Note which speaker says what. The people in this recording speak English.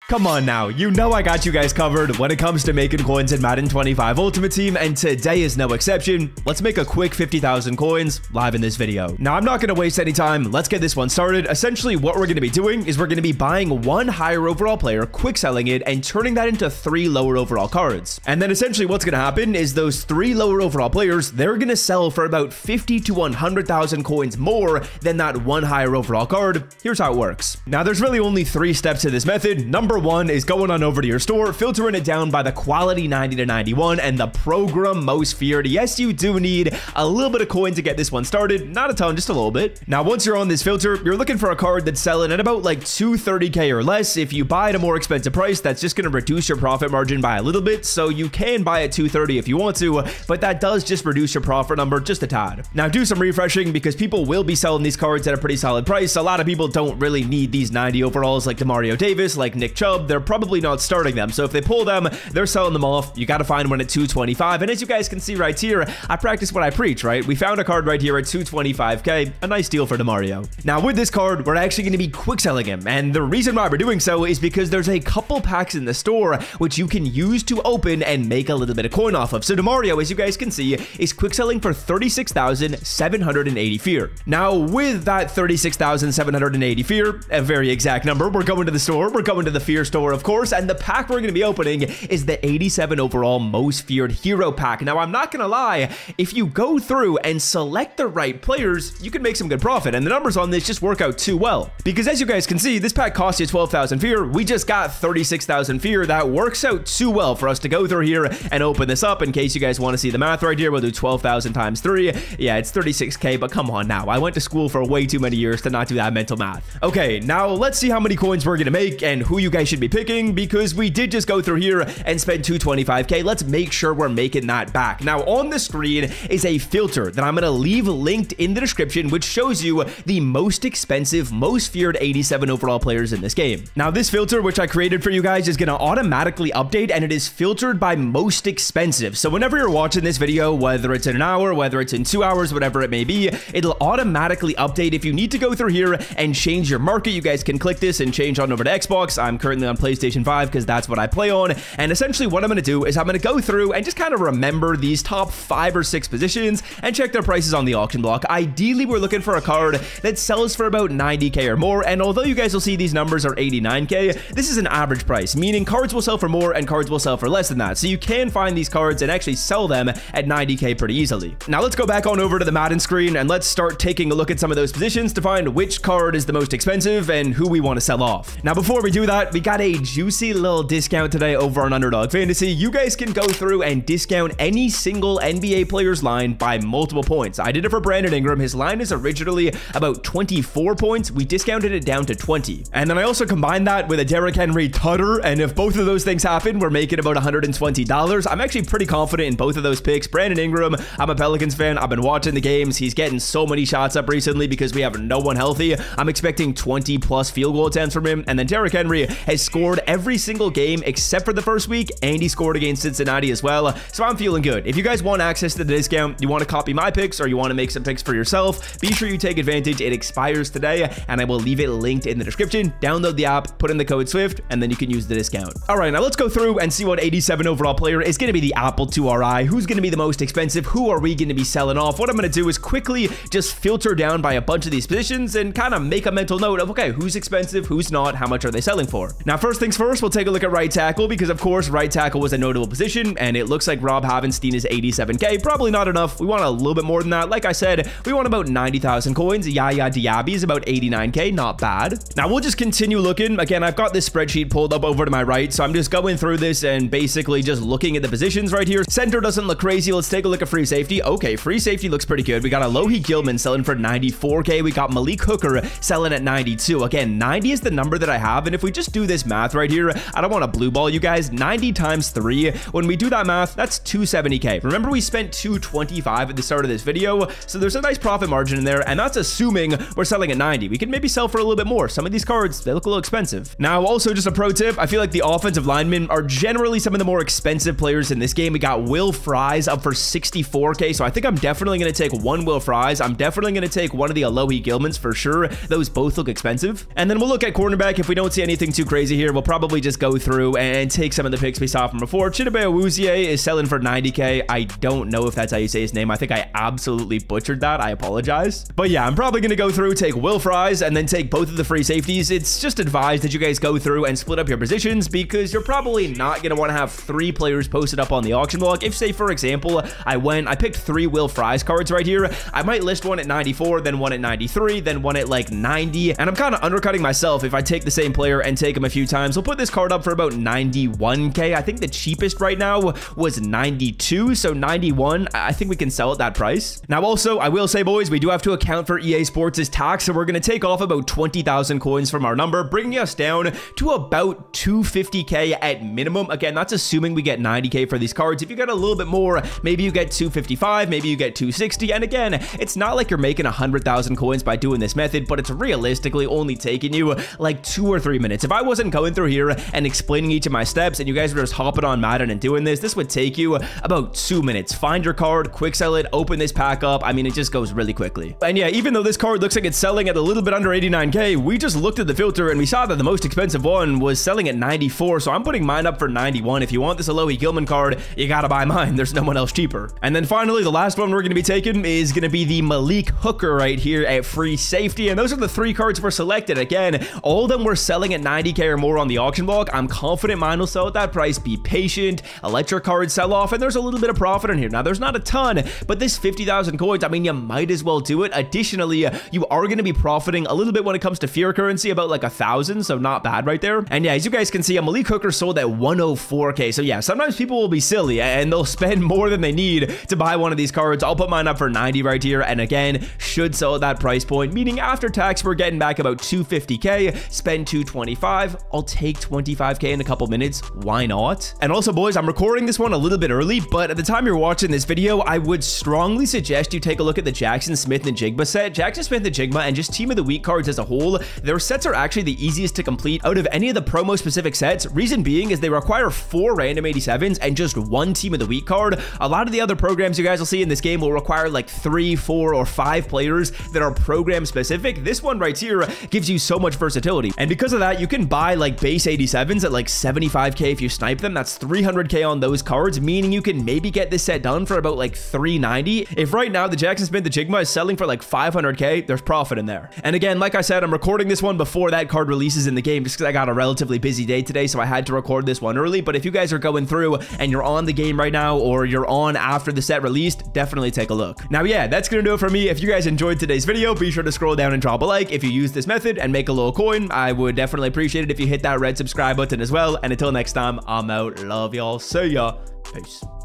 Speaker 1: Come on now, you know I got you guys covered when it comes to making coins in Madden 25 Ultimate Team, and today is no exception. Let's make a quick 50,000 coins live in this video. Now, I'm not going to waste any time. Let's get this one started. Essentially, what we're going to be doing is we're going to be buying one higher overall player, quick selling it, and turning that into 3 lower overall cards. And then essentially what's going to happen is those 3 lower overall players, they're going to sell for about 50 to 100,000 coins more than that one higher overall card. Here's how it works. Now, there's really only 3 steps to this method. Number 1 is going on over to your store, filtering it down by the quality 90 to 91 and the program most feared. Yes, you do need a little bit of coin to get this one started. Not a ton, just a little bit. Now, once you're on this filter, you're looking for a card that's selling at about like 230k or less. If you buy at a more expensive price, that's just going to reduce your profit margin by a little bit. So you can buy at 230 if you want to, but that does just reduce your profit number just a tad. Now, do some refreshing because people will be selling these cards at a pretty solid price. A lot of people don't really need these 90 overalls like Demario Davis, like Nick Chubb. They're probably not starting them. So if they pull them, they're selling them off. You got to find one at 225. And as you guys can see right here, I practice what I preach, right? We found a card right here at 225k, a nice deal for Demario. Now with this card, we're actually going to be quick selling him. And the reason why we're doing so is because there's a couple packs in the store which you can use to open and make a little bit of coin off of. So Demario, as you guys can see, is quick selling for 36,780 fear. Now with that 36,780 fear, a very exact number, we're going to the store. We're going to the fear store, of course, and the pack we're going to be opening is the 87 overall most feared hero pack. Now, I'm not going to lie, if you go through and select the right players, you can make some good profit, and the numbers on this just work out too well. Because as you guys can see, this pack costs you 12,000 fear. We just got 36,000 fear. That works out too well for us to go through here and open this up. In case you guys want to see the math right here, we'll do 12,000 times 3. Yeah, it's 36k, but come on now. I went to school for way too many years to not do that mental math. Okay, now let's see how many coins we're going to make and who you guys should be picking, because we did just go through here and spend 225k. Let's make sure we're making that back. Now on the screen is a filter that I'm going to leave linked in the description, which shows you the most expensive, most feared 87 overall players in this game. Now this filter, which I created for you guys, is going to automatically update, and it is filtered by most expensive. So whenever you're watching this video, whether it's in an hour, whether it's in 2 hours, whatever it may be, it'll automatically update. If you need to go through here and change your market, you guys can click this and change on over to Xbox. I'm currently on PlayStation 5 because that's what I play on. And essentially what I'm going to do is I'm going to go through and just kind of remember these top 5 or 6 positions and check their prices on the auction block. Ideally, we're looking for a card that sells for about 90k or more. And although you guys will see these numbers are 89k, this is an average price, meaning cards will sell for more and cards will sell for less than that. So you can find these cards and actually sell them at 90k pretty easily. Now let's go back on over to the Madden screen and let's start taking a look at some of those positions to find which card is the most expensive and who we want to sell off. Now before we do that, we got a juicy little discount today over on Underdog Fantasy. You guys can go through and discount any single NBA player's line by multiple points. I did it for Brandon Ingram. His line is originally about 24 points. We discounted it down to 20. And then I also combined that with a Derrick Henry tutter. And if both of those things happen, we're making about $120. I'm actually pretty confident in both of those picks. Brandon Ingram, I'm a Pelicans fan. I've been watching the games. He's getting so many shots up recently because we have no one healthy. I'm expecting 20 plus field goal attempts from him. And then Derrick Henry has scored every single game except for the first week, and he scored against Cincinnati as well. So I'm feeling good. If you guys want access to the discount, you want to copy my picks, or you want to make some picks for yourself, be sure you take advantage. It expires today, and I will leave it linked in the description. Download the app, put in the code SWIFT, and then you can use the discount. All right, now let's go through and see what 87 overall player is going to be the apple to our eye. Who's going to be the most expensive? Who are we going to be selling off? What I'm going to do is quickly just filter down by a bunch of these positions and kind of make a mental note of, okay, who's expensive, who's not, how much are they selling for? Now, first things first, we'll take a look at right tackle, because of course, right tackle was a notable position, and it looks like Rob Havenstein is 87k. Probably not enough. We want a little bit more than that. Like I said, we want about 90,000 coins. Yaya Diaby is about 89k. Not bad. Now, we'll just continue looking. Again, I've got this spreadsheet pulled up over to my right, so I'm just going through this and basically just looking at the positions right here. Center doesn't look crazy. Let's take a look at free safety. Okay, free safety looks pretty good. We got Alohi Gilman selling for 94k. We got Malik Hooker selling at 92. Again, 90 is the number that I have, and if we just do this math right here, I don't want to blue ball you guys. 90 times 3, when we do that math, that's 270k. Remember, we spent 225 at the start of this video, so there's a nice profit margin in there, and that's assuming we're selling at 90. We could maybe sell for a little bit more. Some of these cards, they look a little expensive. Now, also just a pro tip, I feel like the offensive linemen are generally some of the more expensive players in this game. We got Will Fries up for 64k, so I think I'm definitely going to take one Will Fries. I'm definitely going to take one of the Alohi Gilmans for sure. Those both look expensive. And then we'll look at cornerback. If we don't see anything too crazy, crazy here. We'll probably just go through and take some of the picks we saw from before. Chidobe Awuzie is selling for 90K. I don't know if that's how you say his name. I think I absolutely butchered that. I apologize. But yeah, I'm probably going to go through, take Will Fries, and then take both of the free safeties. It's just advised that you guys go through and split up your positions because you're probably not going to want to have 3 players posted up on the auction block. If, say, for example, I picked 3 Will Fries cards right here, I might list one at 94, then one at 93, then one at like 90, and I'm kind of undercutting myself if I take the same player and take him a few times. We'll put this card up for about 91K. I think the cheapest right now was 92, so 91, I think we can sell at that price. Now, also, I will say, boys, we do have to account for EA Sports' tax, so we're going to take off about 20,000 coins from our number, bringing us down to about 250K at minimum. Again, that's assuming we get 90K for these cards. If you get a little bit more, maybe you get 255, maybe you get 260, and again, it's not like you're making 100,000 coins by doing this method, but it's realistically only taking you like 2 or 3 minutes. If I wasn't going through here and explaining each of my steps and you guys were just hopping on Madden and doing this would take you about 2 minutes. Find your card, quick sell it, open this pack up. I mean, it just goes really quickly. And yeah, even though this card looks like it's selling at a little bit under 89K, we just looked at the filter and we saw that the most expensive one was selling at 94, so I'm putting mine up for 91. If you want this Alohi Gilman card, you gotta buy mine. There's no one else cheaper. And then finally, the last one we're gonna be taking is gonna be the Malik Hooker right here at free safety, and those are the 3 cards we're selected. Again, all of them were selling at 90K or more on the auction block. I'm confident mine will sell at that price. Be patient, let your cards sell off, and there's a little bit of profit in here. Now, there's not a ton, but this 50,000 coins, I mean, you might as well do it. Additionally, you are going to be profiting a little bit when it comes to fear currency, about like 1,000, so not bad right there. And yeah, as you guys can see, a Malik Hooker sold at 104K, so yeah, sometimes people will be silly and they'll spend more than they need to buy one of these cards. I'll put mine up for 90 right here, and again, should sell at that price point, meaning after tax, we're getting back about 250K, spend 225, I'll take 25K in a couple minutes, why not? And also, boys, I'm recording this one a little bit early, but at the time you're watching this video, I would strongly suggest you take a look at the Jackson Smith and Jigma set. Jackson Smith and Jigma and just Team of the Week cards as a whole, their sets are actually the easiest to complete out of any of the promo specific sets. Reason being is they require 4 random 87s and just 1 Team of the Week card. A lot of the other programs you guys will see in this game will require like 3, 4, or 5 players that are program specific. This one right here gives you so much versatility, and because of that, you can buy like base 87s at like 75K if you snipe them. That's 300K on those cards, meaning you can maybe get this set done for about like 390. If right now the Jackson Smith the Jigma is selling for like 500K, there's profit in there. And again, like I said, I'm recording this one before that card releases in the game just because I got a relatively busy day today, so I had to record this one early. But if you guys are going through and you're on the game right now, or you're on after the set released, definitely take a look. Now, yeah, that's gonna do it for me. If you guys enjoyed today's video, be sure to scroll down and drop a like. If you use this method and make a little coin, I would definitely appreciate it if you hit that red subscribe button as well. And until next time, I'm out. Love y'all. See ya. Peace.